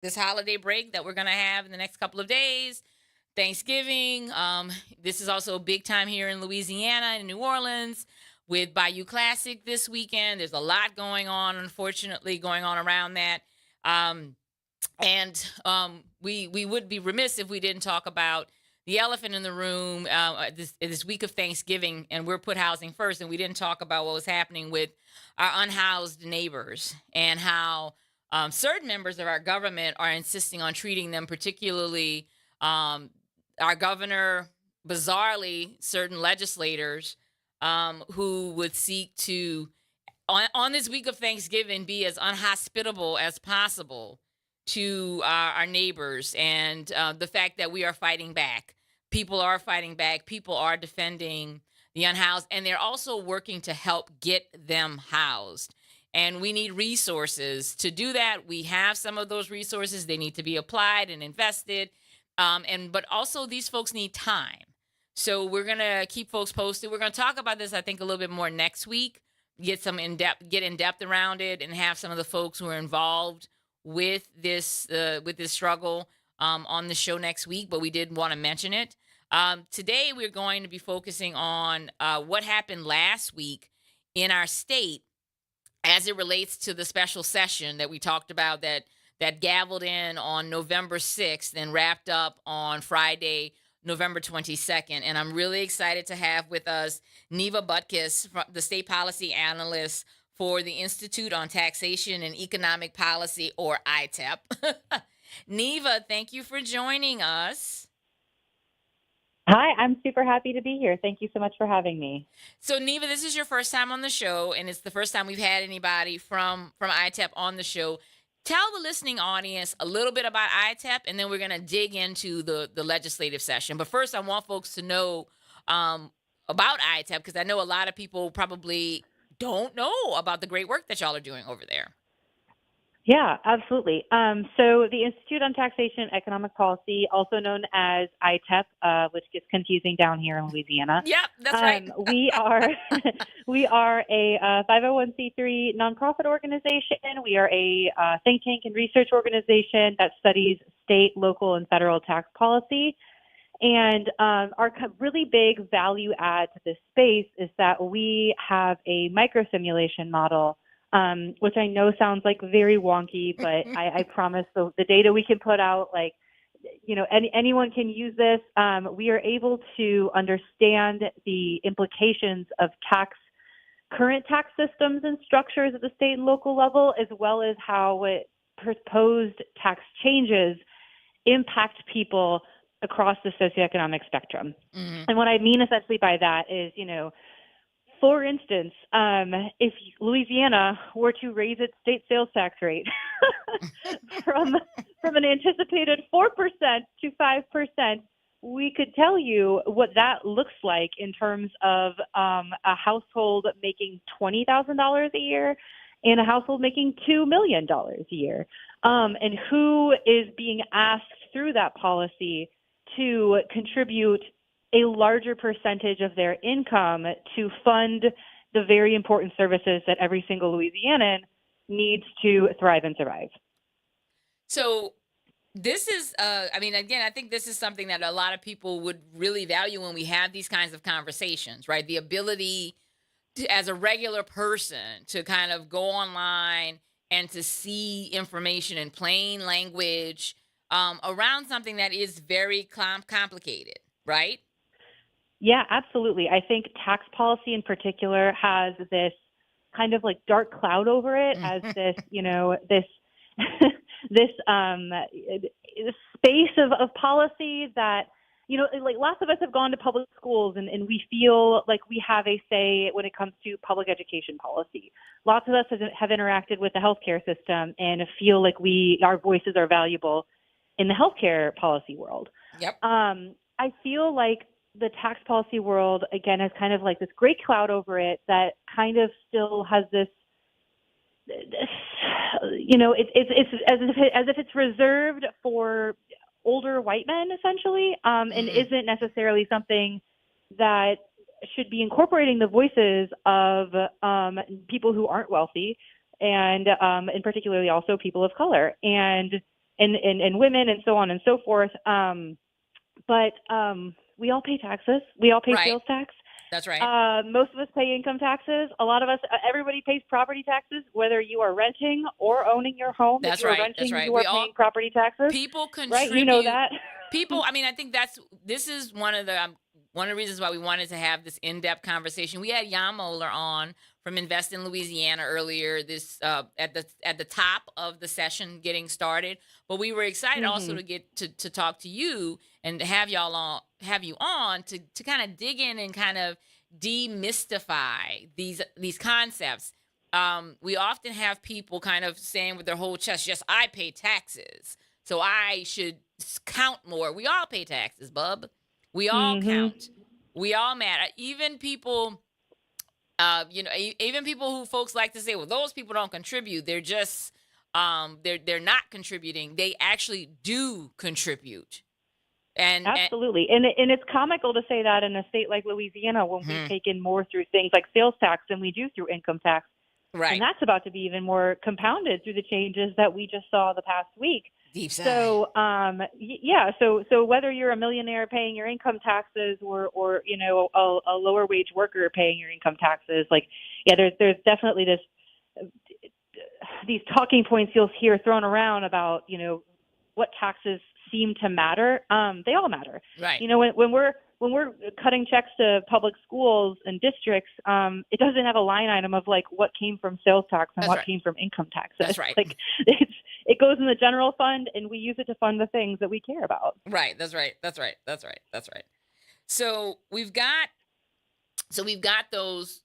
this holiday break that we're going to have in the next couple of days. Thanksgiving. This is also a big time here in Louisiana and New Orleans with Bayou Classic this weekend. There's a lot going on, unfortunately, going on around that. Um, and we would be remiss if we didn't talk about the elephant in the room this week of Thanksgiving, and we're put housing first, and we didn't talk about what was happening with our unhoused neighbors and how certain members of our government are insisting on treating them particularly. Um, our governor, bizarrely, certain legislators who would seek to on this week of Thanksgiving be as unhospitable as possible to our neighbors, and the fact that we are fighting back. People are fighting back. People are defending the unhoused, and they're also working to help get them housed. And we need resources to do that. We have some of those resources. They need to be applied and invested. And but also these folks need time. So we're gonna keep folks posted. We're gonna talk about this, I think, a little bit more next week. Get in depth around it, and have some of the folks who are involved with this struggle on the show next week. But we did want to mention it. Today we're going to be focusing on what happened last week in our state as it relates to the special session that we talked about that gavelled in on November 6th and wrapped up on Friday, November 22nd. And I'm really excited to have with us Neva Butkus, the state policy analyst for the Institute on Taxation and Economic Policy, or ITEP. Neva, thank you for joining us. Hi, I'm super happy to be here. Thank you so much for having me. So, Neva, this is your first time on the show, and it's the first time we've had anybody from ITEP on the show. Tell the listening audience a little bit about ITEP, and then we're going to dig into the legislative session. But first, I want folks to know about ITEP, because I know a lot of people probably don't know about the great work that y'all are doing over there. Yeah, absolutely. So the Institute on Taxation and Economic Policy, also known as ITEP, which gets confusing down here in Louisiana. Yep, that's right. We are we are a 501c3 nonprofit organization. We are a think tank and research organization that studies state, local, and federal tax policy. And our really big value add to this space is that we have a microsimulation model, which I know sounds like very wonky, but I promise the data we can put out, like, anyone can use this. We are able to understand the implications of current tax systems and structures at the state and local level, as well as how proposed tax changes impact people across the socioeconomic spectrum. Mm-hmm. And what I mean essentially by that is, for instance, if Louisiana were to raise its state sales tax rate from an anticipated 4% to 5%, we could tell you what that looks like in terms of a household making $20,000 a year and a household making $2 million a year, and who is being asked through that policy to contribute a larger percentage of their income to fund the very important services that every single Louisianan needs to thrive and survive. So this is, again, I think this is something that a lot of people would really value when we have these kinds of conversations, right? The ability to, as a regular person, to kind of go online and to see information in plain language around something that is very complicated, right? Yeah, absolutely. I think tax policy in particular has this kind of like dark cloud over it as this, this space of policy that, like lots of us have gone to public schools and we feel like we have a say when it comes to public education policy. Lots of us have interacted with the healthcare system and feel like our voices are valuable in the healthcare policy world. Yep. I feel like the tax policy world, again, has kind of like this gray cloud over it that kind of still has this, it's as if it's reserved for older white men, essentially, and isn't necessarily something that should be incorporating the voices of people who aren't wealthy and particularly also people of color. And and women and so on and so forth. But we all pay taxes. We all pay Right. sales tax. That's right. Most of us pay income taxes. A lot of us, everybody pays property taxes, whether you are renting or owning your home. That's if you are right. renting, That's right. you are paying property taxes. People Right? You know contribute. that. People, I mean, I think this is one of the reasons why we wanted to have this in-depth conversation. We had Jan Moeller on from Invest in Louisiana earlier this at the top of the session getting started, but we were excited also to get to talk to you and to have you on to kind of dig in and kind of demystify these concepts. We often have people kind of saying with their whole chest, yes, I pay taxes, so I should count more. We all pay taxes, bub. We all count. We all matter. Even people, even people who folks like to say, well, those people don't contribute. They're just, they're not contributing. They actually do contribute. And absolutely. And it's comical to say that in a state like Louisiana when we take in more through things like sales tax than we do through income tax. Right. And that's about to be even more compounded through the changes that we just saw the past week. Deep side. So, so whether you're a millionaire paying your income taxes or a lower wage worker paying your income taxes, there's definitely these talking points you'll hear thrown around about, what taxes seem to matter. They all matter. Right. When we're cutting checks to public schools and districts, it doesn't have a line item of what came from sales tax and what came from income taxes. That's right. It goes in the general fund, and we use it to fund the things that we care about. Right. That's right. So we've got those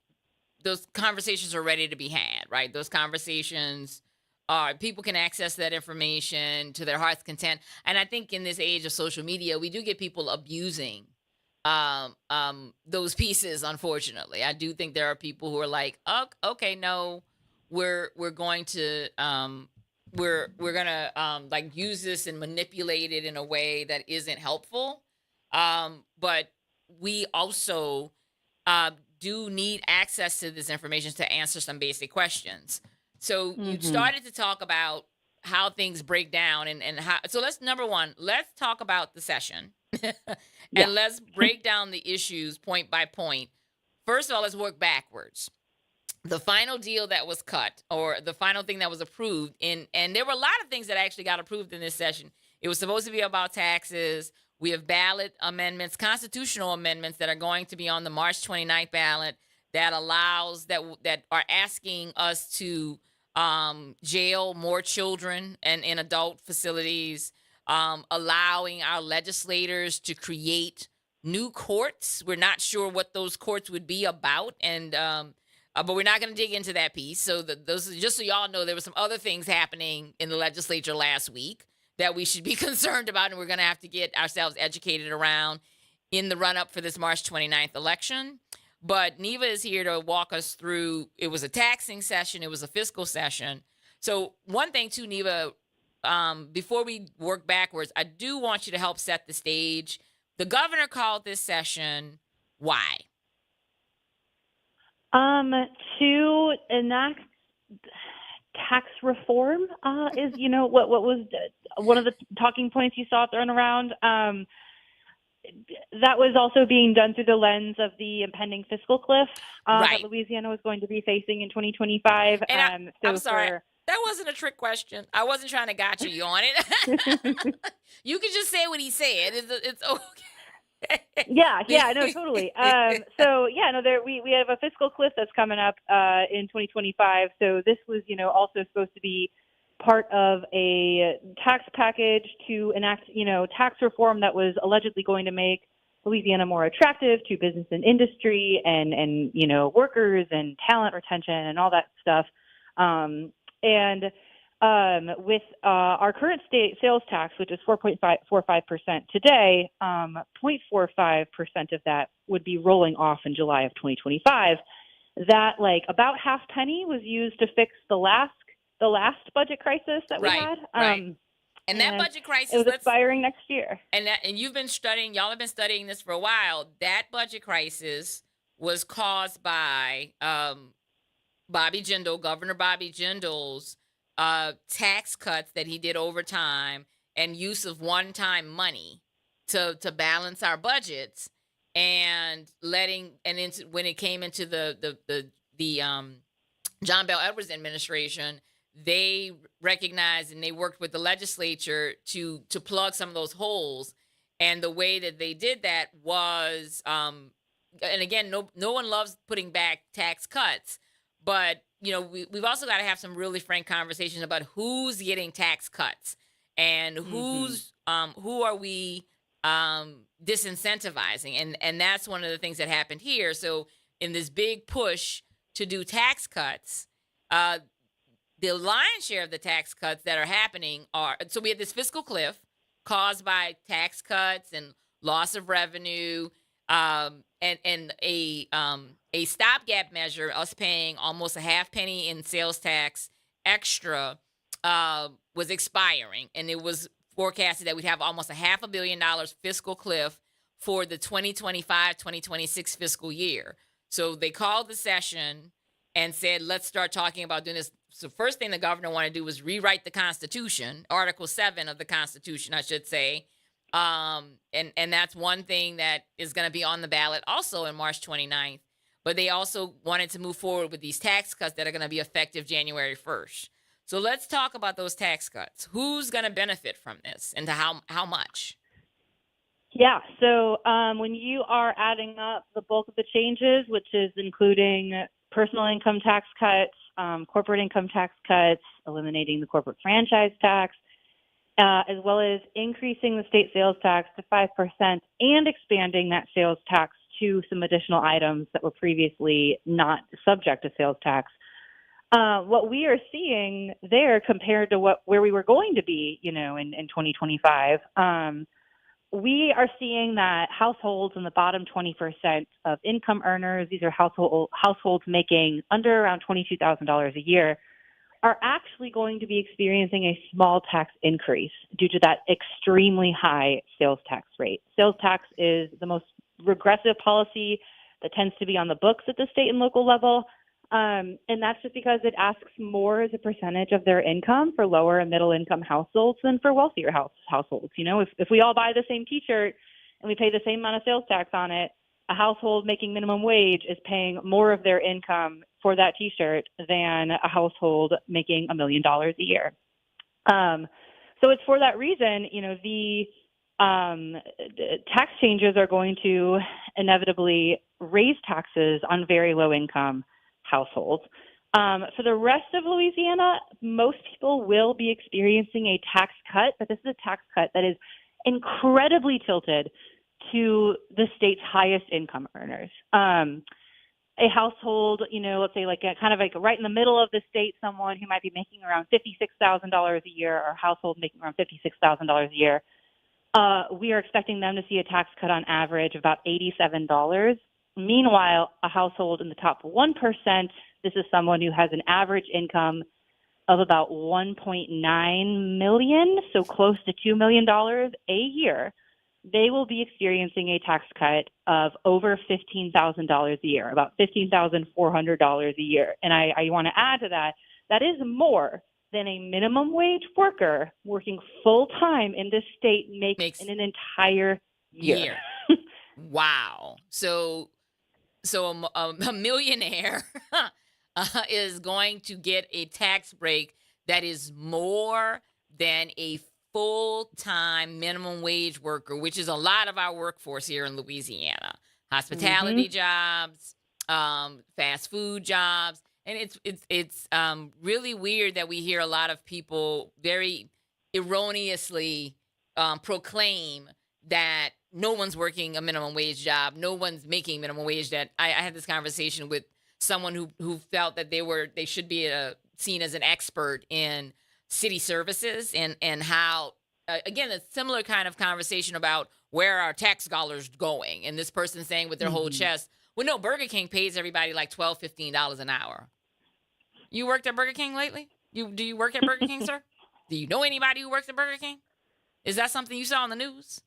conversations are ready to be had, right? Those conversations people can access that information to their heart's content. And I think in this age of social media, we do get people abusing those pieces. Unfortunately, I do think there are people who are like, oh, okay, no, we're going to we're gonna use this and manipulate it in a way that isn't helpful. But we also do need access to this information to answer some basic questions. So you started to talk about how things break down and how. So let's talk about the session and let's break down the issues point by point. First of all, let's work backwards. The final deal that was cut, or the final thing that was approved, and there were a lot of things that actually got approved in this session. It was supposed to be about taxes. We have ballot amendments, constitutional amendments that are going to be on the March 29th ballot that are asking us to jail more children and in adult facilities, allowing our legislators to create new courts. We're not sure what those courts would be about, and but we're not going to dig into that piece. So those, just so y'all know, there were some other things happening in the legislature last week that we should be concerned about, and we're going to have to get ourselves educated around in the run-up for this March 29th election. But Neva is here to walk us through. It was a taxing session. It was a fiscal session. So one thing, too, Neva, before we work backwards, I do want you to help set the stage. The governor called this session. Why? To enact tax reform is, what was one of the talking points you saw thrown around. That was also being done through the lens of the impending fiscal cliff that Louisiana was going to be facing in 2025. And I'm sorry, that wasn't a trick question. I wasn't trying to gotcha you on it. You can just say what he said. It's okay. Yeah, no, totally. We have a fiscal cliff that's coming up in 2025. So this was, also supposed to be part of a tax package to enact, tax reform that was allegedly going to make Louisiana more attractive to business and industry and workers and talent retention and all that stuff. With our current state sales tax, which is 4.45% today, 0.45% of that would be rolling off in July of 2025. That about half penny was used to fix the last budget crisis that we had. Right. And that budget crisis is expiring next year. And y'all have been studying this for a while. That budget crisis was caused by Governor Bobby Jindal's tax cuts that he did over time and use of one-time money to balance our budgets, and when it came into the John Bell Edwards administration, they recognized and they worked with the legislature to plug some of those holes. And the way that they did that was, and again, no one loves putting back tax cuts, but we've also got to have some really frank conversations about who's getting tax cuts and who are we disincentivizing, and that's one of the things that happened here. So in this big push to do tax cuts, the lion's share of the tax cuts that are happening so we had this fiscal cliff caused by tax cuts and loss of revenue, and a stopgap measure, us paying almost a half penny in sales tax extra, was expiring, and it was forecasted that we'd have almost $500 million fiscal cliff for the 2025-2026 fiscal year. So they called the session and said, let's start talking about doing this. So first thing the governor wanted to do was rewrite the Constitution, Article 7 of the Constitution, I should say. And that's one thing that is going to be on the ballot also in March 29th. But they also wanted to move forward with these tax cuts that are going to be effective January 1st. So let's talk about those tax cuts. Who's going to benefit from this, and to how much? Yeah. So when you are adding up the bulk of the changes, which is including personal income tax cuts, corporate income tax cuts, eliminating the corporate franchise tax, as well as increasing the state sales tax to 5% and expanding that sales tax to some additional items that were previously not subject to sales tax. What we are seeing there compared to where we were going to be, in 2025, we are seeing that households in the bottom 20% of income earners, these are households making under around $22,000 a year, are actually going to be experiencing a small tax increase due to that extremely high sales tax rate. Sales tax is the most regressive policy that tends to be on the books at the state and local level. And that's just because it asks more as a percentage of their income for lower and middle income households than for wealthier households. If we all buy the same T-shirt and we pay the same amount of sales tax on it, a household making minimum wage is paying more of their income for that T-shirt than a household making $1 million a year. So it's for that reason, the tax changes are going to inevitably raise taxes on very low income households. For the rest of Louisiana, most people will be experiencing a tax cut, but this is a tax cut that is incredibly tilted to the state's highest income earners. A household, let's say kind of right in the middle of the state, someone who might be making around $56,000 a year, or a household making around $56,000 a year, we are expecting them to see a tax cut on average of about $87. Meanwhile, a household in the top 1%, this is someone who has an average income of about $1.9 million, so close to $2 million a year, they will be experiencing a tax cut of over $15,000 a year, about $15,400 a year. And I want to add to that, that is more than a minimum wage worker working full-time in this state makes in an entire year. Wow. So a millionaire is going to get a tax break that is more than a full-time minimum wage worker, which is a lot of our workforce here in Louisiana. Hospitality jobs, fast food jobs. And it's really weird that we hear a lot of people very erroneously proclaim that no one's working a minimum wage job, no one's making minimum wage. That I had this conversation with someone who felt that they should be seen as an expert in city services and how, again, a similar kind of conversation about where our tax dollars going. And this person saying with their whole chest, well, no, Burger King pays everybody like $12, $15 an hour. You worked at Burger King lately? Do you work at Burger King, sir? Do you know anybody who works at Burger King? Is that something you saw on the news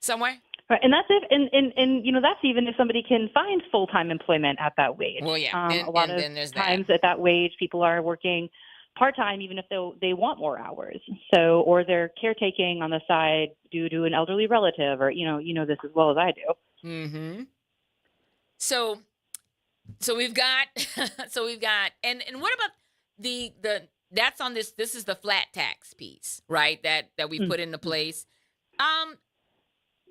somewhere? Right, and that's if, and that's even if somebody can find full-time employment at that wage. Well, yeah, a lot of times at that wage, people are working part-time even if they want more hours. So, or they're caretaking on the side due to an elderly relative, or this as well as I do. Mm-hmm. So so we've got and what about the that's on this is the flat tax piece, right? That we put into place. Um,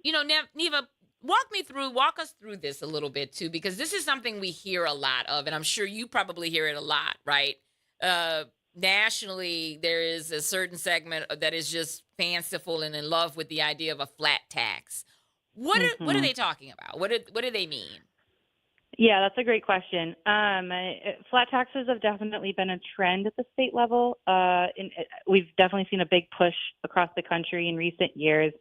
Neva, walk us through this a little bit too, because this is something we hear a lot of, and I'm sure you probably hear it a lot, right? Uh, Nationally, there is a certain segment that is just fanciful and in love with the idea of a flat tax. What are Hmm. they talking about? What do they mean? Yeah, that's a great question. Flat taxes have definitely been a trend at the state level. We've definitely seen a big push across the country in recent years.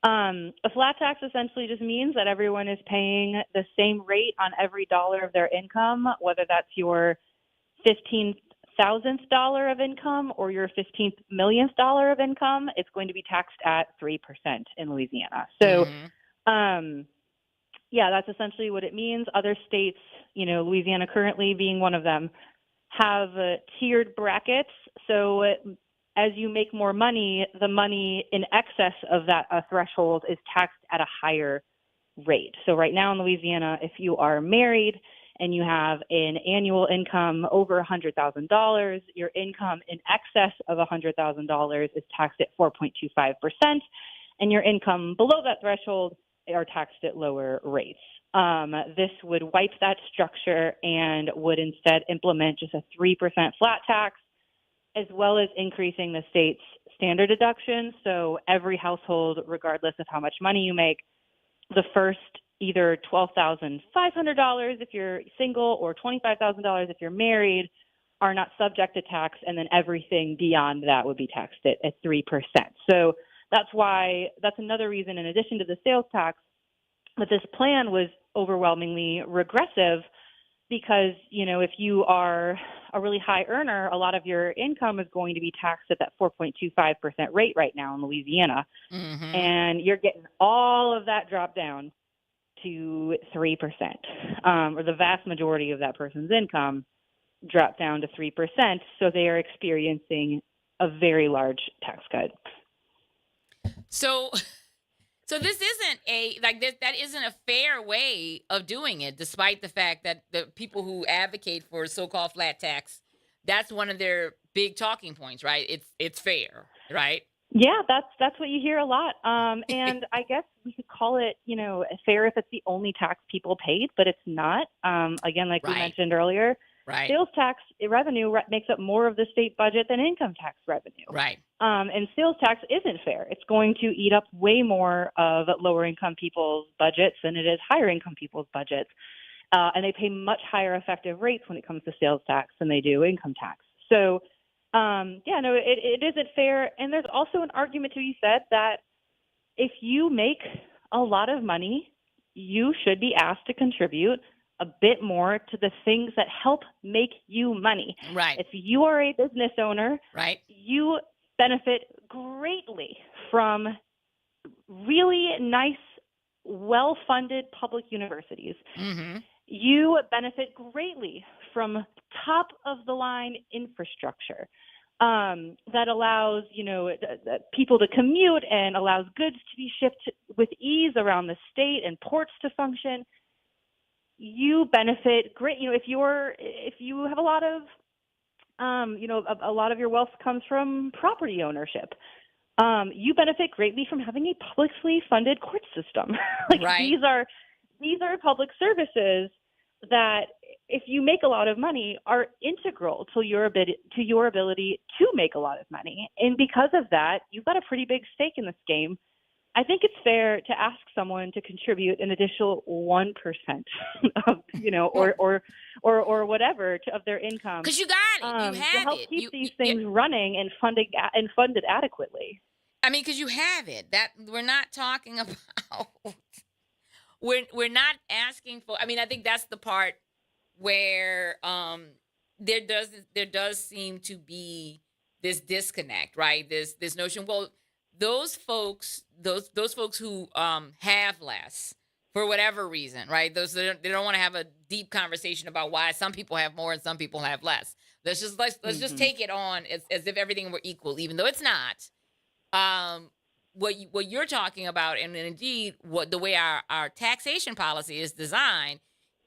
A flat tax essentially just means that everyone is paying the same rate on every dollar of their income, whether that's your 15,000th dollar of income or your 15th millionth dollar of income. It's going to be taxed at 3% in Louisiana. So, Mm-hmm. um, yeah, that's essentially what it means. Other states, Louisiana currently being one of them, have tiered brackets. So as you make more money, the money in excess of that threshold is taxed at a higher rate. So right now in Louisiana, if you are married and you have an annual income over $100,000, your income in excess of $100,000 is taxed at 4.25%, and your income below that threshold are taxed at lower rates. This would wipe that structure and would instead implement just a 3% flat tax, as well as increasing the state's standard deduction. So every household, regardless of how much money you make, the first either $12,500 if you're single or $25,000 if you're married, are not subject to tax, and then everything beyond that would be taxed at 3%. So that's another reason, in addition to the sales tax, that this plan was overwhelmingly regressive, because, if you are a really high earner, a lot of your income is going to be taxed at that 4.25% rate right now in Louisiana. Mm-hmm. And you're getting all of that dropped down to 3%, or the vast majority of that person's income dropped down to 3%. So they are experiencing a very large tax cut. So so this isn't that isn't a fair way of doing it, despite the fact that the people who advocate for so-called flat tax, that's one of their big talking points, right? It's fair, right? Yeah, that's what you hear a lot. And I guess we could call it, fair if it's the only tax people paid, but it's not. Again, like we Right, mentioned earlier, right, sales tax revenue makes up more of the state budget than income tax revenue. right. And sales tax isn't fair. It's going to eat up way more of lower income people's budgets than it is higher income people's budgets. And they pay much higher effective rates when it comes to sales tax than they do income tax. So, it isn't fair. And there's also an argument to be said that if you make a lot of money, you should be asked to contribute a bit more to the things that help make you money. Right, If you are a business owner, right. you benefit greatly from really nice, well-funded public universities. Mm-hmm. You benefit greatly from top-of-the-line infrastructure that allows, people to commute and allows goods to be shipped with ease around the state and ports to function. You benefit great. If you have a lot of, a lot of your wealth comes from property ownership. You benefit greatly from having a publicly funded court system. Right. These are public services that, if you make a lot of money, are integral to your ability to make a lot of money. And because of that, you've got a pretty big stake in this game. I think it's fair to ask someone to contribute an additional 1% of, Well, or whatever of their income, because you got it, you to have help it. keep these things running and funded adequately. I mean, because you have it. That we're not talking about. We're not asking for. I mean, I think that's the part where there does seem to be this disconnect, right? This notion. Well, those folks who have less for whatever reason, right? Those they don't want to have a deep conversation about why some people have more and some people have less. Let's just Hmm. take it on as if everything were equal, even though it's not. Um, what you're talking about, and indeed what the way our taxation policy is designed,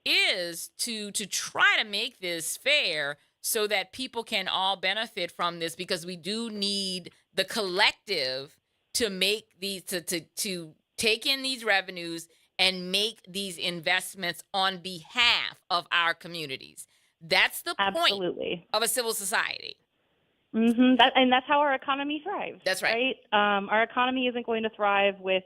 is to try to make this fair so that people can all benefit from this, because we do need the collective to make these to take in these revenues and make these investments on behalf of our communities. That's the point Absolutely. of a civil society. And that's how our economy thrives, That's right. right? Our economy isn't going to thrive with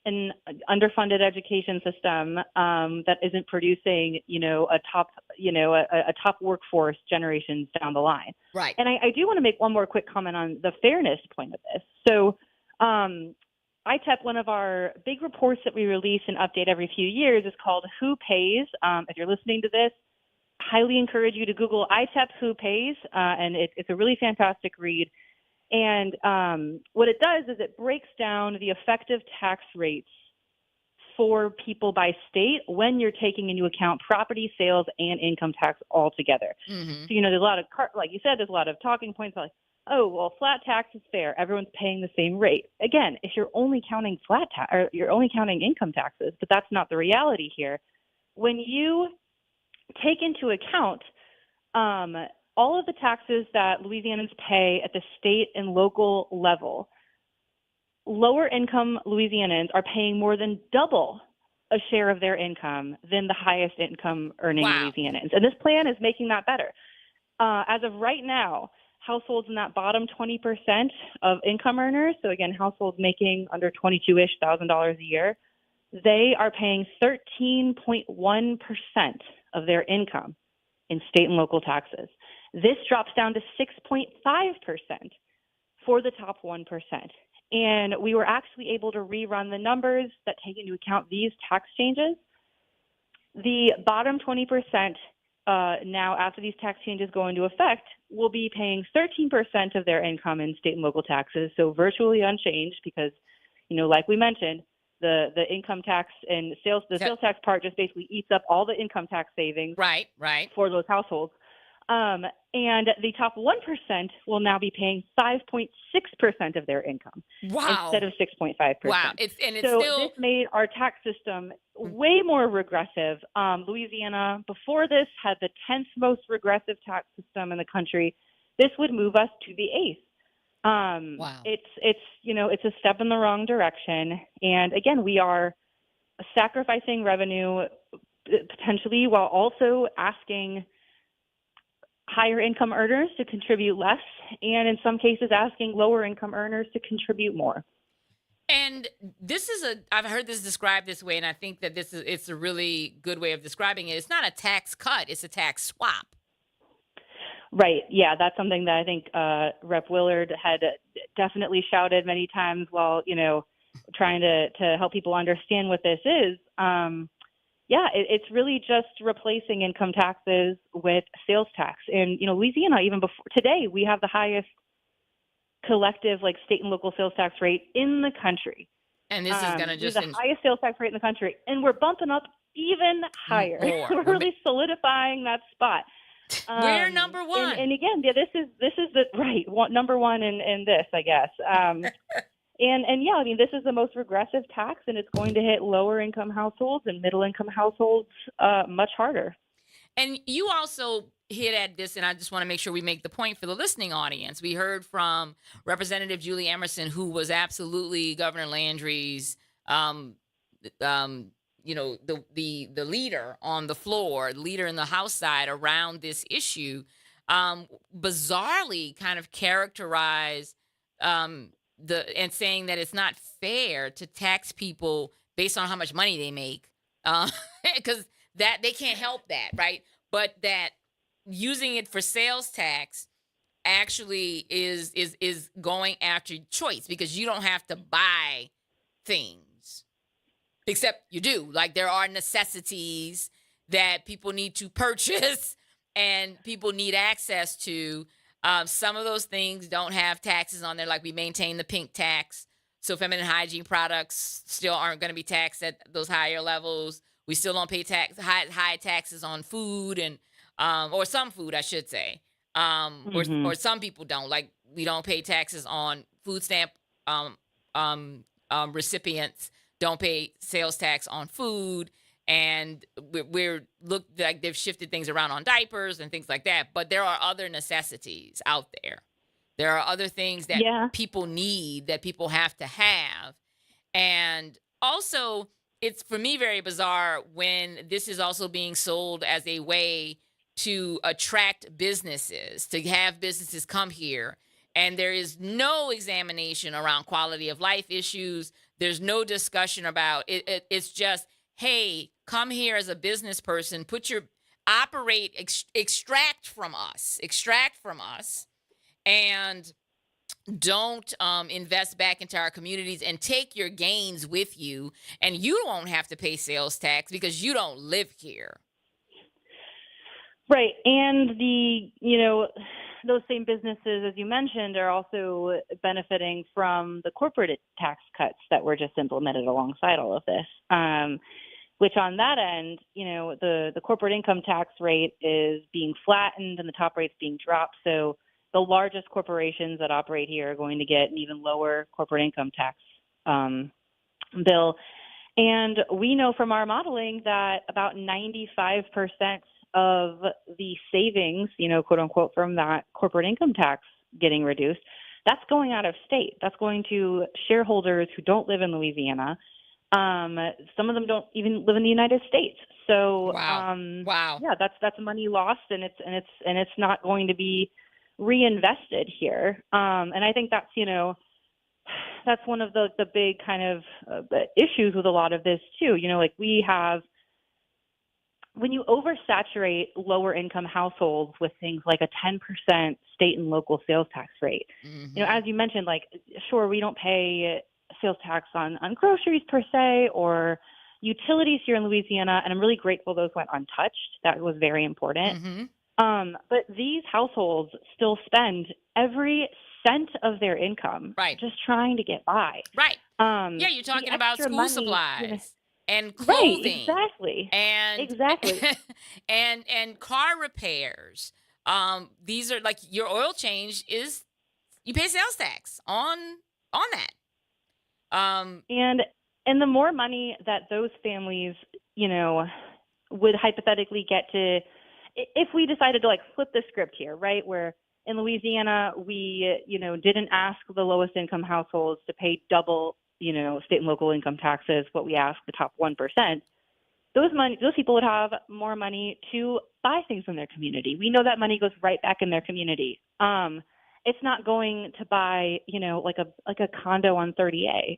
an underfunded education system that isn't producing, a top, a top workforce generations down the line. Right. And I do want to make one more quick comment on the fairness point of this. So, ITEP, one of our big reports that we release and update every few years, is called Who Pays. If you're listening to this, highly encourage you to Google ITEP Who Pays, and it's a really fantastic read. And what it does is it breaks down the effective tax rates for people by state when you're taking into account property sales and income tax all together. Mm-hmm. So, there's a lot of, like you said, there's a lot of talking points like, oh, well, flat tax is fair. Everyone's paying the same rate. Again, if you're only counting flat tax, or you're only counting income taxes, but that's not the reality here. When you take into account all of the taxes that Louisianans pay at the state and local level, lower income Louisianans are paying more than double a share of their income than the highest income earning Wow. Louisianans. And this plan is making that better. As of right now, households in that bottom 20% of income earners, so again, households making under $22,000-ish a year, they are paying 13.1% of their income in state and local taxes. This drops down to 6.5% for the top 1%. And we were actually able to rerun the numbers that take into account these tax changes. The bottom 20% now, after these tax changes go into effect, will be paying 13% of their income in state and local taxes, so virtually unchanged because, like we mentioned, the income tax and sales tax part just basically eats up all the income tax savings Right. for those households. And the top 1% will now be paying 5.6% of their income Wow. instead of 6.5%. Wow. It's So still this made our tax system way more regressive. Louisiana, before this, had the 10th most regressive tax system in the country. This would move us to the 8th. wow. It's a step in the wrong direction. And again, we are sacrificing revenue potentially while also asking higher income earners to contribute less, and in some cases asking lower income earners to contribute more. And I've heard this described this way, and I think that it's a really good way of describing it. It's not a tax cut, it's a tax swap. Right. Yeah, that's something that I think Rep. Willard had definitely shouted many times while, trying to help people understand what this is. It's really just replacing income taxes with sales tax. And, Louisiana, even before today, we have the highest collective, state and local sales tax rate in the country. And this is going to We have just the highest sales tax rate in the country, and we're bumping up even higher. more. We're really solidifying that spot. We're number one. And again, this is the right number one in this, I guess. This is the most regressive tax, and it's going to hit lower income households and middle income households much harder. And you also hit at this, and I just want to make sure we make the point for the listening audience. We heard from Representative Julie Emerson, who was absolutely Governor Landry's the leader on the floor, leader in the House side around this issue, bizarrely kind of characterized and saying that it's not fair to tax people based on how much money they make, because that they can't help that, right? But that using it for sales tax actually is going after choice, because you don't have to buy things. Except you do. Like, there are necessities that people need to purchase and people need access to. Some of those things don't have taxes on there. Like, we maintain the pink tax. So feminine hygiene products still aren't going to be taxed at those higher levels. We still don't pay high taxes on food and or some food, I should say. Mhm. Or some people don't. Like we don't pay taxes on food stamp um, recipients. Don't pay sales tax on food, and we're look like they've shifted things around on diapers and things like that. But there are other necessities out there. There are other things that Yeah. people need, that people have to have, and also, it's for me very bizarre when this is also being sold as a way to attract businesses, to have businesses come here. And there is no examination around quality of life issues. There's no discussion about it. It's just, hey, come here as a business person, put your extract from us, and don't invest back into our communities and take your gains with you, and you won't have to pay sales tax because you don't live here. Right. And those same businesses, as you mentioned, are also benefiting from the corporate tax cuts that were just implemented alongside all of this. Which on that end, the corporate income tax rate is being flattened and the top rate's being dropped. So the largest corporations that operate here are going to get an even lower corporate income tax bill. And we know from our modeling that about 95% of the savings, quote unquote, from that corporate income tax getting reduced, that's going out of state. That's going to shareholders who don't live in Louisiana. Some of them don't even live in the United States. So, Wow. Wow. yeah, that's money lost, and it's not going to be reinvested here. And I think that's one of the big kind of issues with a lot of this too. Like we have, when you oversaturate lower income households with things like a 10% state and local sales tax rate, Mm-hmm. as you mentioned, like, sure, we don't pay sales tax on groceries per se or utilities here in Louisiana, and I'm really grateful those went untouched. That was very important. Mm-hmm. But these households still spend every cent of their income Right. just trying to get by. Right. Yeah, you're The talking about extra school money, supplies and right, clothing exactly, and exactly. and car repairs. These are like your oil change is, you pay sales tax on that. Um, And the more money that those families, would hypothetically get to, if we decided to like flip the script here, right, where in Louisiana we, didn't ask the lowest income households to pay double, state and local income taxes, what we ask the top 1%. Those people would have more money to buy things in their community. We know that money goes right back in their community. It's not going to buy, like a condo on 30A.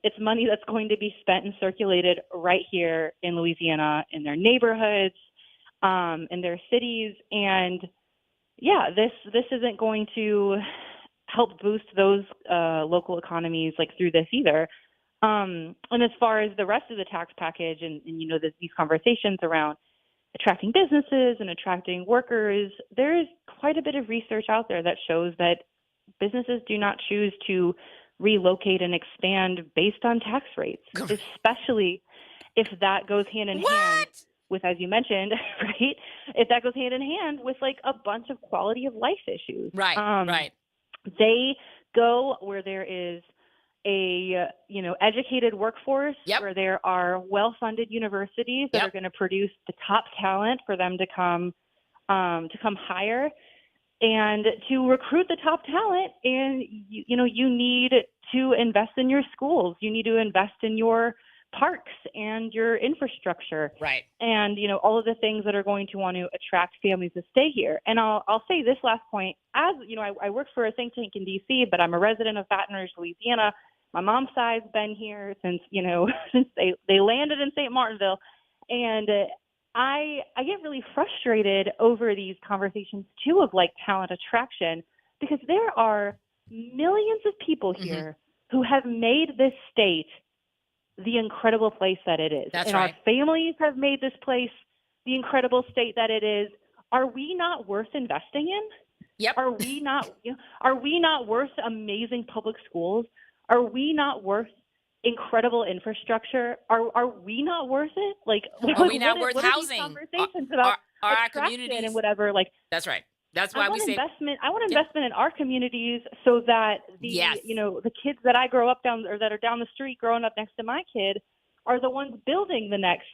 It's money that's going to be spent and circulated right here in Louisiana, in their neighborhoods, in their cities, and yeah, this isn't going to help boost those local economies like through this either. And as far as the rest of the tax package and these conversations around attracting businesses and attracting workers, there is quite a bit of research out there that shows that businesses do not choose to relocate and expand based on tax rates, especially if that goes hand in hand what? with, as you mentioned, right? If that goes hand in hand with like a bunch of quality of life issues. Right. Right. They go where there is a educated workforce, Yep. where there are well-funded universities that are Yep. going to produce the top talent for them to come hire, and to recruit the top talent. And you need to invest in your schools. You need to invest in your parks and your infrastructure, Right. and all of the things that are going to want to attract families to stay here. And I'll say this last point. As I work for a think tank in DC, but I'm a resident of Baton Rouge, Louisiana. My mom's side's been here since since they landed in St. Martinville, and I get really frustrated over these conversations too of like talent attraction, because there are millions of people here who have made this state the incredible place that it is. That's and right. Our families have made this place the incredible state that it is. Are we not worth investing in? Yep. Are we not worth amazing public schools? Are we not worth incredible infrastructure? Are we not worth it? Like, Are we not what worth are these housing? conversations about? are our attracted and communities. whatever, like That's right. That's I why we want say, investment. I want yep, investment in our communities so that yes, the kids that I grow up down or that are down the street growing up next to my kid are the ones building the next,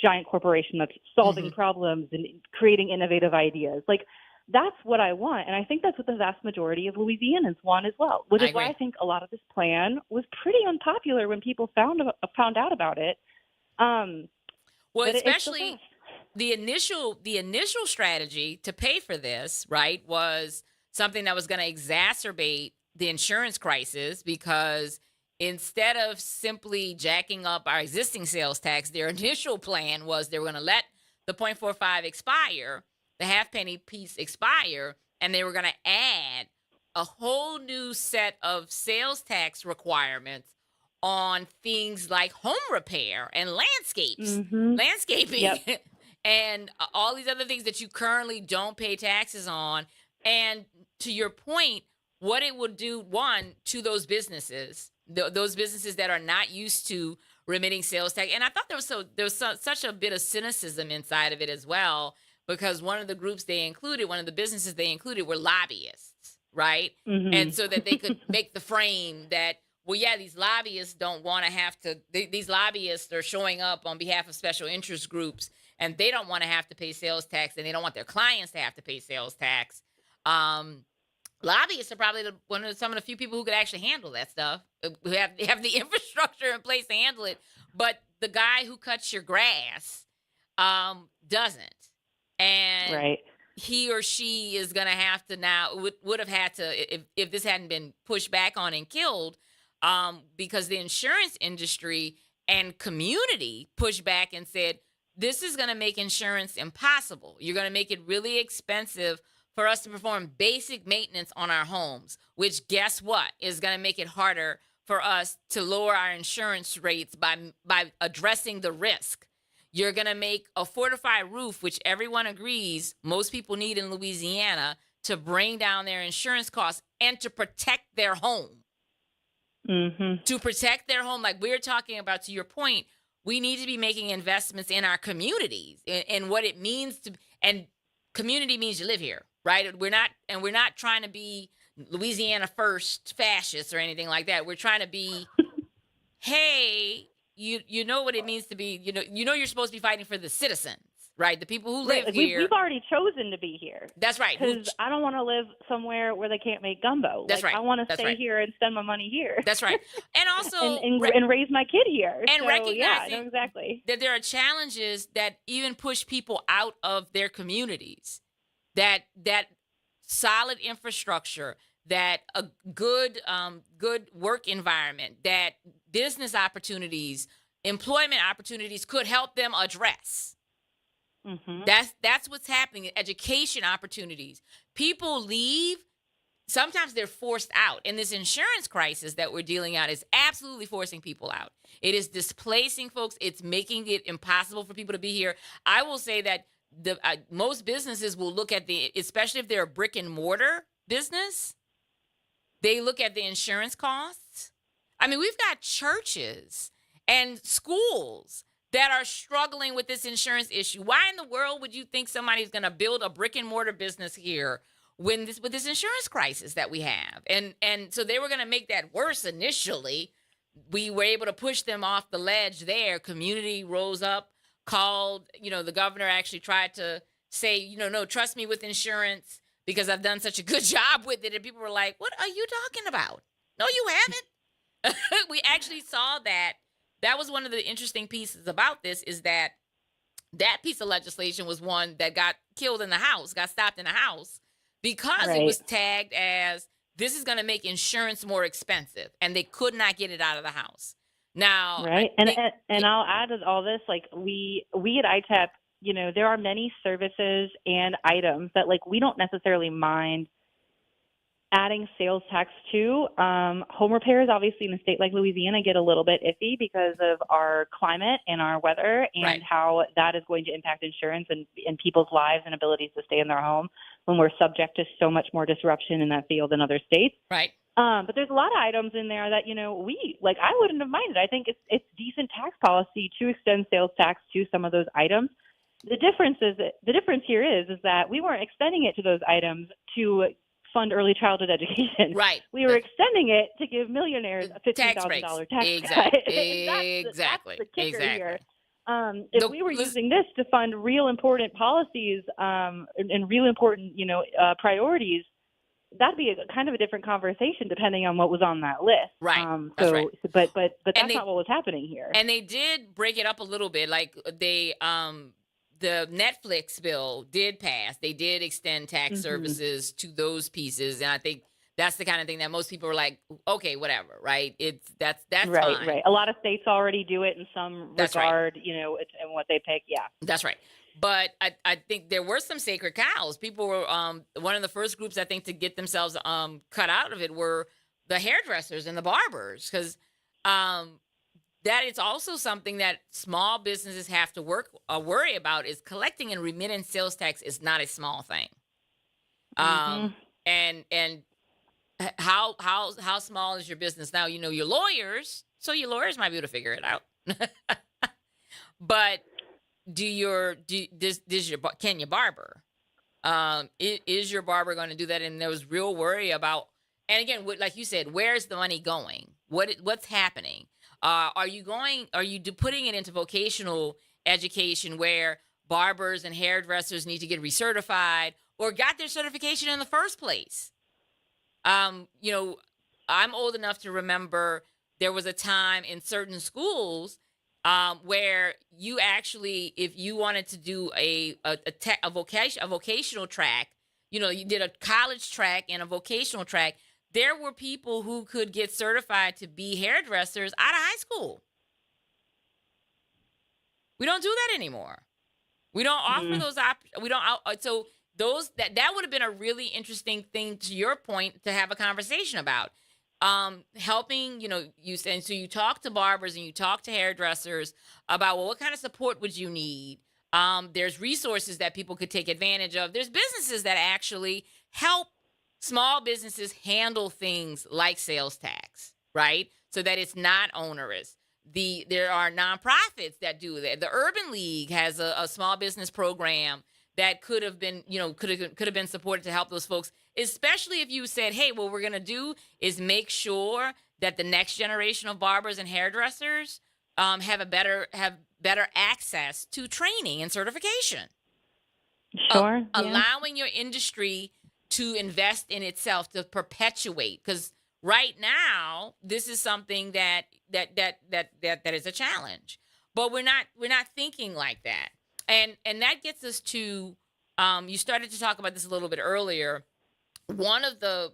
giant corporation that's solving hmm problems and creating innovative ideas. Like that's what I want. And I think that's what the vast majority of Louisianans want as well, which I is why I agree. think a lot of this plan was pretty unpopular when people found out about it. Um, Well, but it still especially passed. the initial strategy to pay for this, right, was something that was going to exacerbate the insurance crisis because instead of simply jacking up our existing sales tax, their initial plan was they were going to let the 0.45 expire, the half penny piece expire, and they were going to add a whole new set of sales tax requirements on things like home repair and Mm-hmm. landscaping, Yep. and all these other things that you currently don't pay taxes on. And to your point, what it would do, one, to those businesses, those businesses that are not used to remitting sales tax. And I thought such a bit of cynicism inside of it as well, because one of the groups they included, one of the businesses they included were lobbyists, right? And so that they could Mm-hmm. make the frame that, well, yeah, these lobbyists don't want to have to, these lobbyists are showing up on behalf of special interest groups and they don't want to have to pay sales tax and they don't want their clients to have to pay sales tax. Um, Lobbyists are probably some of the few people who could actually handle that stuff, who have the infrastructure in place to handle it. But the guy who cuts your grass doesn't. And Right. he or she is going to have to now would have had to if this hadn't been pushed back on and killed, because the insurance industry and community pushed back and said this is going to make insurance impossible. You're going to make it really expensive for us to perform basic maintenance on our homes, which guess what is going to make it harder for us to lower our insurance rates by addressing the risk. You're going to make a fortified roof, which everyone agrees most people need in Louisiana to bring down their insurance costs and to protect their home. Mm-hmm. To protect their home, like we're talking about, to your point, we need to be making investments in our communities and what it means to, and community means you live here, right? We're not trying to be Louisiana first fascists or anything like that. We're trying to be, hey, you know what it means to be, you're supposed to be fighting for the citizens, right? The people who Right. live Like here. we've already chosen to be here. That's right. Because I don't want to live somewhere where they can't make gumbo. That's Like right. I want to That's stay right. here and spend my money here. That's right. And and, also, and and raise my kid here. and So yeah, I know recognizing exactly. that there are challenges that even push people out of their communities, that solid infrastructure, that a good work environment, that business opportunities, employment opportunities could help them address. Mm-hmm. That's what's happening. Education opportunities. People leave. Sometimes they're forced out. And this insurance crisis that we're dealing out is absolutely forcing people out. It is displacing folks. It's making it impossible for people to be here. I will say that the most businesses will look at especially if they're a brick and mortar business, they look at the insurance costs. I mean, we've got churches and schools that are struggling with this insurance issue. Why in the world would you think somebody's going to build a brick and mortar business here with this insurance crisis that we have? And so they were going to make that worse initially. We were able to push them off the ledge there. Community rose up, called, the governor actually tried to say, no, trust me with insurance because I've done such a good job with it. And people were like, what are you talking about? No, you haven't. We actually saw that. That was one of the interesting pieces about this, is that piece of legislation was one that got killed in the House, got stopped in the House, because it Right. was tagged as this is going to make insurance more expensive, and they could not get it out of the House. Now, I Right. And think, and I'll add to all this, like we at ITEP, there are many services and items that like we don't necessarily mind adding sales tax to. Home repairs, obviously, in a state like Louisiana, get a little bit iffy because of our climate and our weather and right, how that is going to impact insurance and people's lives and abilities to stay in their home when we're subject to so much more disruption in that field than other states. right, But there's a lot of items in there that, I wouldn't have minded. I think it's decent tax policy to extend sales tax to some of those items. The difference here is that we weren't extending it to those items to fund early childhood education. Right. We were extending it to give millionaires a Tax breaks. $15,000 tax cut. That's the kicker here. If we were using this to fund real important policies and real important, priorities, that'd be kind of a different conversation depending on what was on that list. Right. That's right. But that's not what was happening here. And they did break it up a little bit. Like the Netflix bill did pass. They did extend tax services to those pieces, and I think that's the kind of thing that most people are like, okay, whatever, right? That's right, fine. right. A lot of states already do it in some regard, and what they pick. Yeah, that's right. But I think there were some sacred cows. People were one of the first groups I think to get themselves cut out of it were the hairdressers and the barbers, because that is also something that small businesses have to worry about. Is collecting and remitting sales tax is not a small thing. And how small is your business now? Your lawyers, so your lawyers might be able to figure it out. But can your barber? Is your barber going to do that? And there was real worry about. And again, like you said, where's the money going? What's happening? Are you putting it into vocational education where barbers and hairdressers need to get recertified or got their certification in the first place? I'm old enough to remember there was a time in certain schools where you actually, if you wanted to do a vocational track, you did a college track and a vocational track. There were people who could get certified to be hairdressers out of high school. We don't do that anymore. We don't offer those options. We don't. So those that would have been a really interesting thing, to your point, to have a conversation about. Helping, so you talk to barbers and you talk to hairdressers about, well, what kind of support would you need? There's resources that people could take advantage of. There's businesses that actually help small businesses handle things like sales tax, right? So that it's not onerous. There are nonprofits that do that. The Urban League has a small business program that could have been, could have been supported to help those folks, especially if you said, hey, what we're going to do is make sure that the next generation of barbers and hairdressers have better access to training and certification. Sure. Allowing your industry to invest in itself, to perpetuate, because right now this is something that is a challenge, but we're not thinking like that, and that gets us to you started to talk about this a little bit earlier. One of the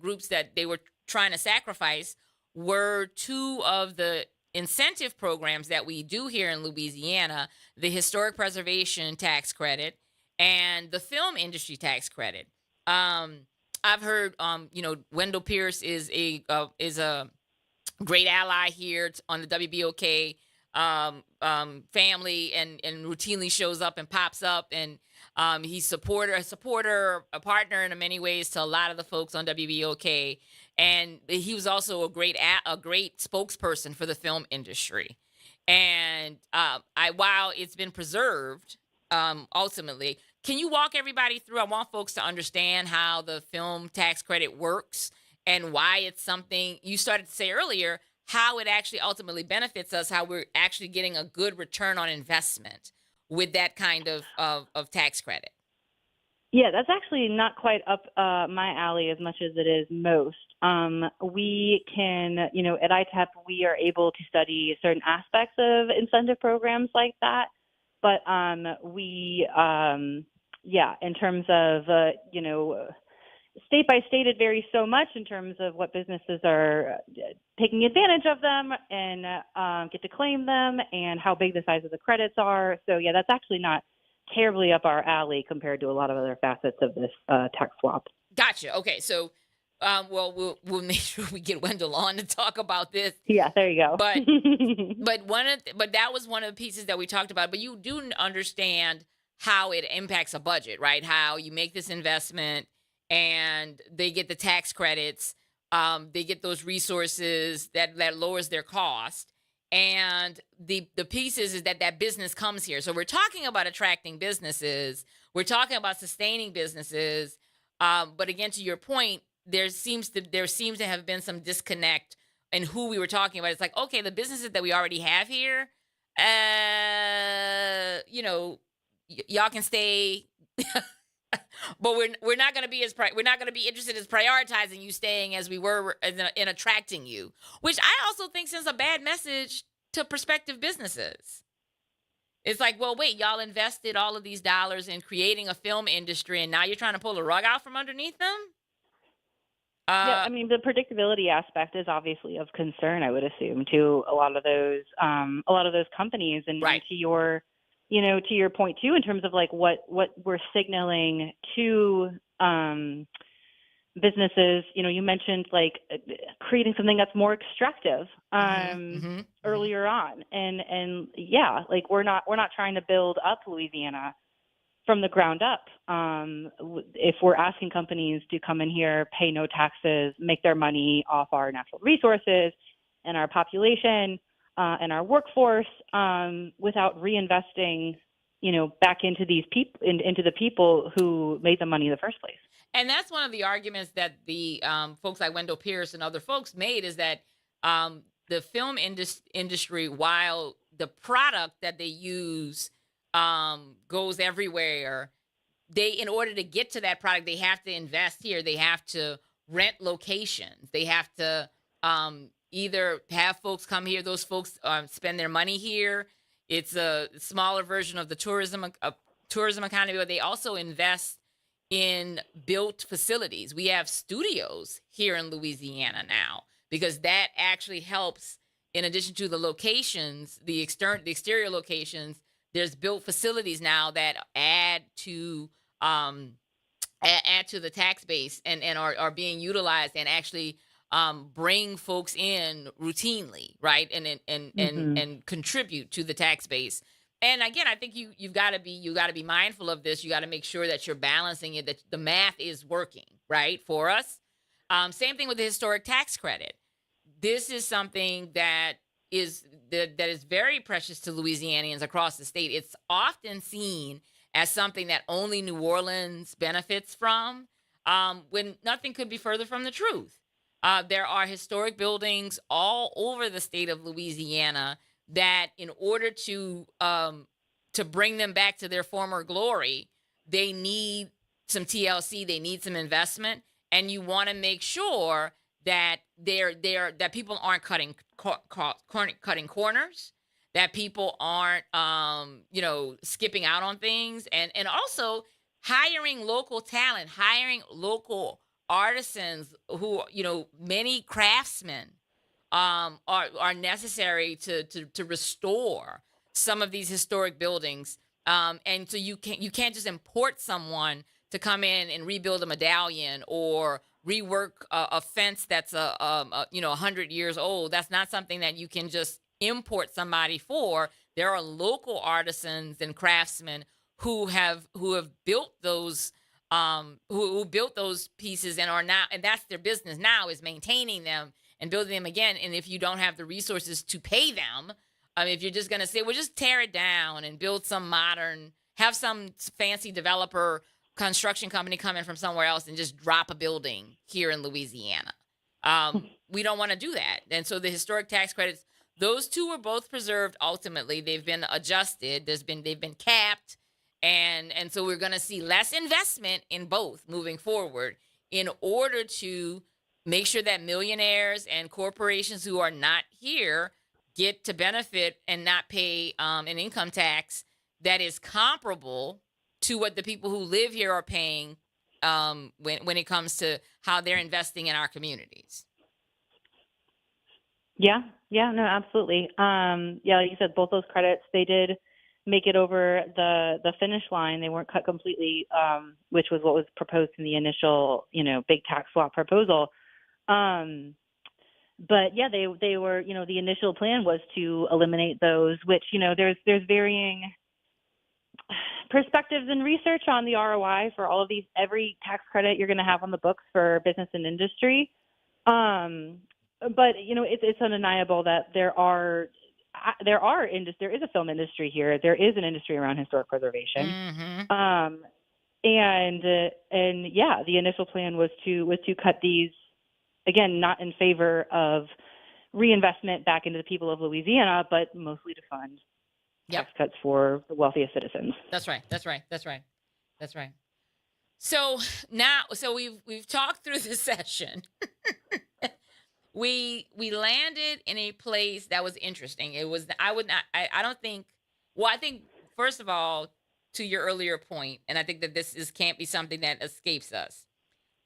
groups that they were trying to sacrifice were two of the incentive programs that we do here in Louisiana: the historic preservation tax credit and the film industry tax credit. I've heard, Wendell Pierce is a great ally here on the WBOK family, and routinely shows up and pops up, and he's a partner in many ways to a lot of the folks on WBOK, and he was also a great spokesperson for the film industry. And while it's been preserved, ultimately, can you walk everybody through? I want folks to understand how the film tax credit works and why it's something you started to say earlier, how it actually ultimately benefits us, how we're actually getting a good return on investment with that kind of tax credit. Yeah, that's actually not quite up my alley as much as it is most. We can, at ITEP, we are able to study certain aspects of incentive programs like that. But in terms of, state by state, it varies so much in terms of what businesses are taking advantage of them and get to claim them, and how big the size of the credits are. So, yeah, that's actually not terribly up our alley compared to a lot of other facets of this tax swap. Gotcha. Okay, so we'll make sure we get Wendell on to talk about this. Yeah, there you go. But but that was one of the pieces that we talked about. But you do understand how it impacts a budget, right? How you make this investment and they get the tax credits, they get those resources that lowers their cost, And the piece is that that business comes here. So we're talking about attracting businesses. We're talking about sustaining businesses. But again, to your point, there seems to have been some disconnect in who we were talking about. It's like, okay, the businesses that we already have here, you know, y'all can stay, but we're not going to be we're not going to be interested as prioritizing you staying as we were in attracting you, which I also think sends a bad message to prospective businesses. It's like, well, wait, y'all invested all of these dollars in creating a film industry, and now you're trying to pull the rug out from underneath them. Yeah, Uh, I mean, the predictability aspect is obviously of concern, I would assume, to a lot of those companies, and right. to your, to your point too, in terms of like what we're signaling to businesses. You mentioned like creating something that's more extractive Hmm. earlier on, and yeah, like we're not trying to build up Louisiana from the ground up. If we're asking companies to come in here, pay no taxes, make their money off our natural resources and our population and our workforce, without reinvesting, back into these people, into the people who made the money in the first place. And that's one of the arguments that the folks like Wendell Pierce and other folks made, is that the film industry, while the product that they use goes everywhere, in order to get to that product, they have to invest here. They have to rent locations. They have to either have folks come here. Those folks spend their money here. It's a smaller version of the tourism economy, but they also invest in built facilities. We have studios here in Louisiana now, because that actually helps. In addition to the locations, the exterior locations, there's built facilities now that um, add to the tax base, and are being utilized, and actually bring folks in routinely, right? Hmm. And contribute to the tax base. And again, I think you got to be mindful of this. You got to make sure that you're balancing it, that the math is working, right, for us. Same thing with the historic tax credit. This is something that is very precious to Louisianians across the state. It's often seen as something that only New Orleans benefits from, when nothing could be further from the truth. There are historic buildings all over the state of Louisiana that, in order to bring them back to their former glory, they need some TLC, they need some investment, and you want to make sure that that people aren't cutting corners, that people aren't skipping out on things, and also hiring local talent, hiring local artisans, who, many craftsmen are necessary to restore some of these historic buildings. And so you can't just import someone to come in and rebuild a medallion, or rework a fence that's 100 years old. That's not something that you can just import somebody for. There are local artisans and craftsmen who have built those, who built those pieces, and are now, and that's their business now, is maintaining them and building them again. And if you don't have the resources to pay them, if you're just going to say, well, just tear it down and build have some fancy developer construction company come in from somewhere else and just drop a building here in Louisiana. We don't want to do that. And so the historic tax credits, those two were both preserved. Ultimately, they've been adjusted. They've been capped. And so we're going to see less investment in both moving forward, in order to make sure that millionaires and corporations who are not here get to benefit and not pay an income tax that is comparable to what the people who live here are paying, when it comes to how they're investing in our communities. Yeah, yeah, no, absolutely. Yeah, like you said, both those credits, they did make it over the finish line. They weren't cut completely, which was what was proposed in the initial, big tax law proposal. Um, but yeah, they were, the initial plan was to eliminate those, which, there's varying perspectives and research on the ROI for all of these, every tax credit you're going to have on the books for business and industry. But it's undeniable that there are there is a film industry here. There is an industry around historic preservation. Mm-hmm. And yeah, the initial plan was to cut these, again, not in favor of reinvestment back into the people of Louisiana, but mostly to fund Yep. tax cuts for the wealthiest citizens. That's right. That's right. That's right. That's right. So now, so we've talked through the session. we landed in a place that was interesting. It was, I would not, I don't think, well, I think first of all, to your earlier point, and I think that can't be something that escapes us.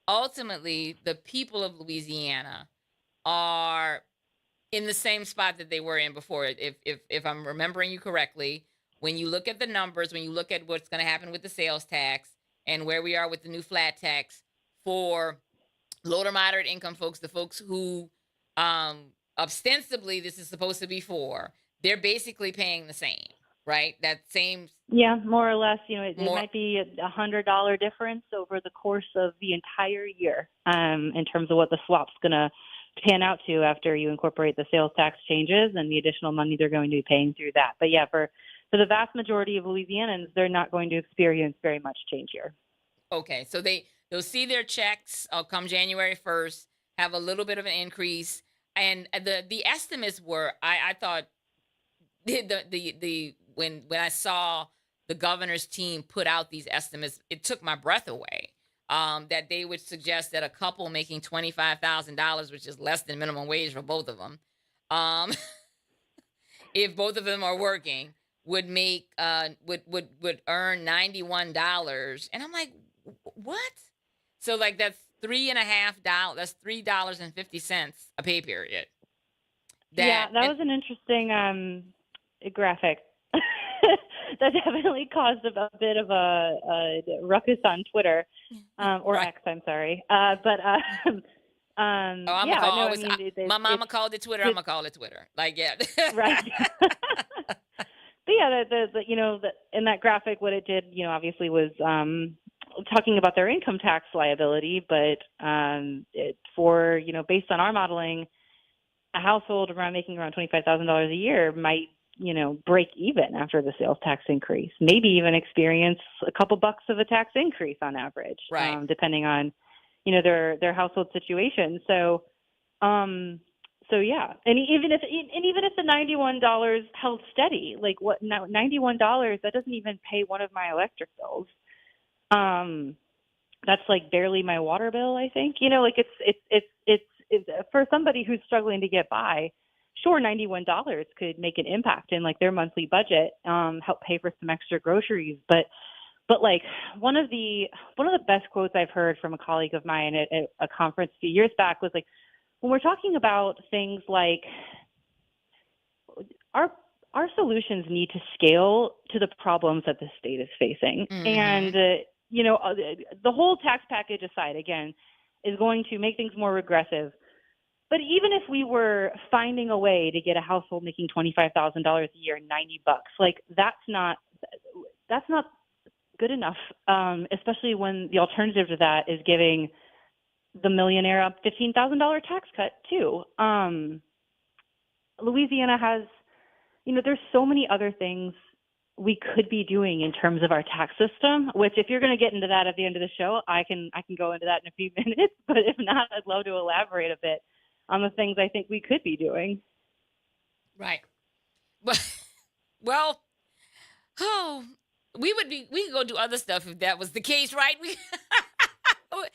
Ultimately, the people of Louisiana are in the same spot that they were in before. If I'm remembering you correctly, when you look at the numbers, when you look at what's going to happen with the sales tax and where we are with the new flat tax for low to moderate income folks, the folks who ostensibly this is supposed to be for, they're basically paying the same, right? That same. Yeah, more or less. It might be $100 difference over the course of the entire year in terms of what the swap's going to pan out to after you incorporate the sales tax changes and the additional money they're going to be paying through that. But yeah, for the vast majority of Louisianans, they're not going to experience very much change here. Okay, so they'll see their checks come January 1st, have a little bit of an increase, and the estimates were, I thought the when I saw the governor's team put out these estimates, it took my breath away. That they would suggest that a couple making $25,000, which is less than minimum wage for both of them, if both of them are working, would make would earn $91, and I'm like, what? So like that's $3.50. That's $3.50 a pay period. That was an interesting graphic. That definitely caused a bit of a ruckus on Twitter, or right. X, I'm sorry. My mama called it Twitter. I'm gonna call it Twitter. Like, yeah. Right. But yeah, in that graphic, what it did, obviously was talking about their income tax liability, but for based on our modeling, a household making around $25,000 a year might break even after the sales tax increase, maybe even experience a couple bucks of a tax increase on average, right. Depending on, their household situation. So yeah. And even if the $91 held steady, like what now, $91, that doesn't even pay one of my electric bills. That's like barely my water bill, I think, like it's for somebody who's struggling to get by. Sure, $91 could make an impact in like their monthly budget, help pay for some extra groceries. But like one of the best quotes I've heard from a colleague of mine at a conference a few years back was like, when we're talking about things like our solutions need to scale to the problems that the state is facing. Mm-hmm. And, the whole tax package aside, again, is going to make things more regressive. But even if we were finding a way to get a household making $25,000 a year, $90, like that's not good enough. Especially when the alternative to that is giving the millionaire a $15,000 tax cut too. Louisiana has, there's so many other things we could be doing in terms of our tax system, which if you're going to get into that at the end of the show, I can go into that in a few minutes, but if not, I'd love to elaborate a bit on the things I think we could be doing. Right. Well, we could go do other stuff if that was the case, right? We had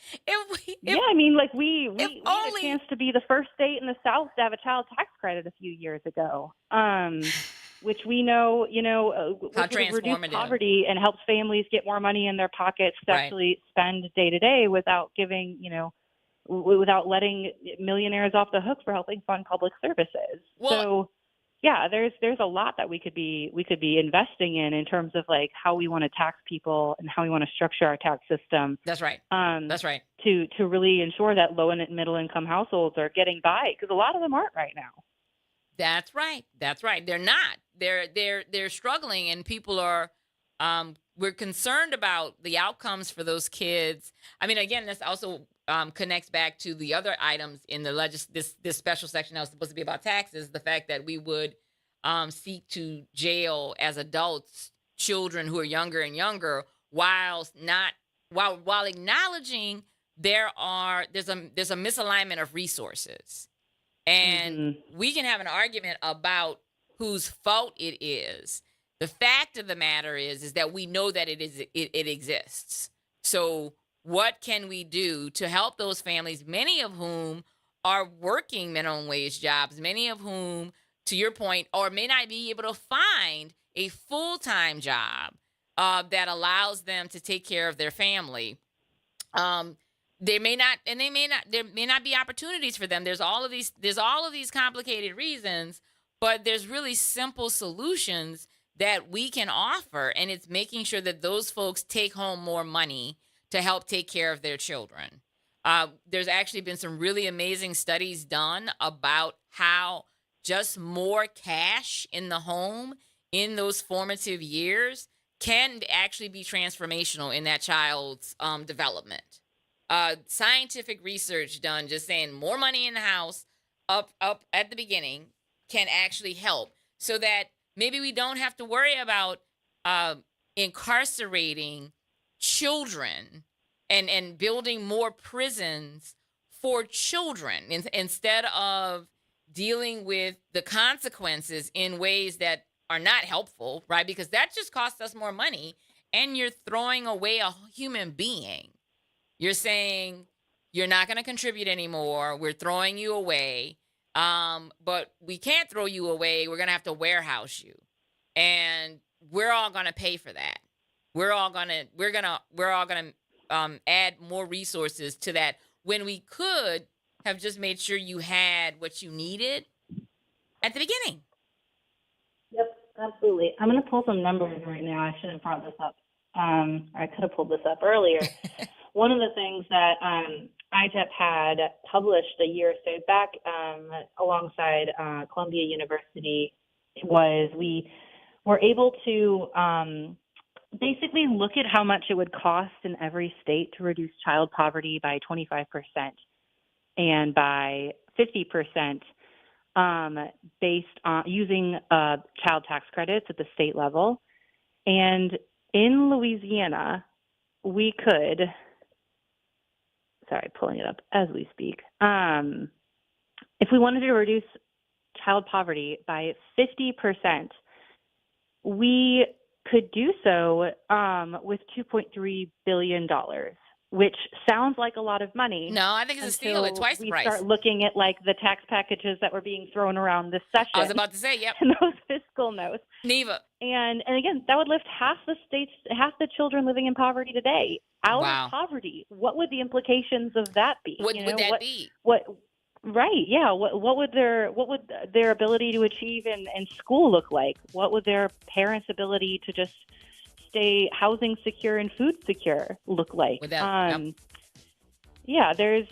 a chance to be the first state in the South to have a child tax credit a few years ago, which we know, how reduce transformative. Poverty and helps families get more money in their pockets to actually spend day to day without giving, without letting millionaires off the hook for helping fund public services. Well, so yeah, there's a lot that we could be investing in terms of like how we want to tax people and how we want to structure our tax system. That's right. That's right. To really ensure that low and middle income households are getting by, because a lot of them aren't right now. That's right. That's right. They're not. They're struggling, and people are. We're concerned about the outcomes for those kids. I mean, again, this also connects back to the other items in the this special section that was supposed to be about taxes. The fact that we would seek to jail as adults children who are younger and younger, while acknowledging there's a misalignment of resources. And Hmm. we can have an argument about whose fault it is. The fact of the matter is that we know that it exists. So what can we do to help those families, many of whom are working minimum wage jobs, many of whom, to your point, or may not be able to find a full-time job that allows them to take care of their family. um there may not be opportunities for them. There's all of these complicated reasons, but there's really simple solutions that we can offer, and it's making sure that those folks take home more money to help take care of their children. There's actually been some really amazing studies done about how just more cash in the home in those formative years can actually be transformational in that child's development. Scientific research done just saying more money in the house up at the beginning can actually help, so that maybe we don't have to worry about uh, incarcerating children and building more prisons for children instead of dealing with the consequences in ways that are not helpful, right? Because that just costs us more money, and you're throwing away a human being. You're saying you're not going to contribute anymore. We're throwing you away. But we can't throw you away. We're going to have to warehouse you. And we're all going to pay for that. We're all going to add more resources to that, when we could have just made sure you had what you needed at the beginning. Yep, absolutely. I'm going to pull some numbers right now. I should have brought this up. I could have pulled this up earlier. One of the things that ITEP had published a year or so back alongside Columbia University was we were able to basically look at how much it would cost in every state to reduce child poverty by 25% and by 50% based on using child tax credits at the state level. And in Louisiana, we could, sorry, pulling it up as we speak, if we wanted to reduce child poverty by 50%, we could do so with $2.3 billion, which sounds like a lot of money. No, I think it's a steal at twice the we price. start looking at like the tax packages that were being thrown around this session. I was about to say, yep. And those fiscal notes. Neva. And again, that would lift half the children living in poverty today out of poverty. What would the implications of that be? What would that be? Right. Yeah. What would their ability to achieve in school look like? What would their parents' ability to just stay housing secure and food secure look like? Yeah, there's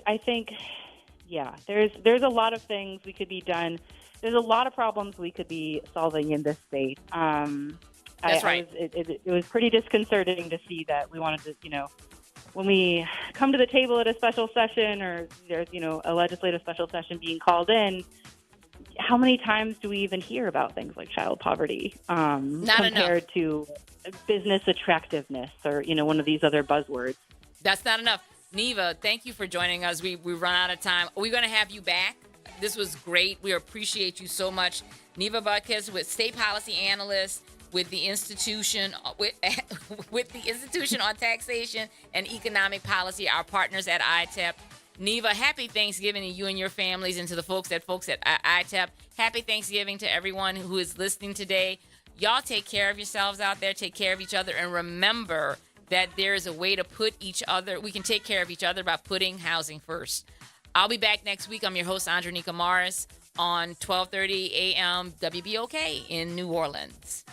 a lot of things we could be done. There's a lot of problems we could be solving in this state. That's right. It was pretty disconcerting to see that we wanted to, when we come to the table at a special session or there's, a legislative special session being called in, how many times do we even hear about things like child poverty compared to business attractiveness or, one of these other buzzwords? That's not enough. Neva, thank you for joining us. We run out of time. We're going to have you back. This was great. We appreciate you so much. Neva Butkus, with state policy analyst with the institution with the Institution on Taxation and Economic Policy, our partners at ITEP. Neva, happy Thanksgiving to you and your families, and to the folks at ITEP. Happy Thanksgiving to everyone who is listening today. Y'all take care of yourselves out there. Take care of each other, and remember that there is a way to we can take care of each other by putting housing first. I'll be back next week. I'm your host, Andronika Morris, on 1230 a.m. WBOK in New Orleans.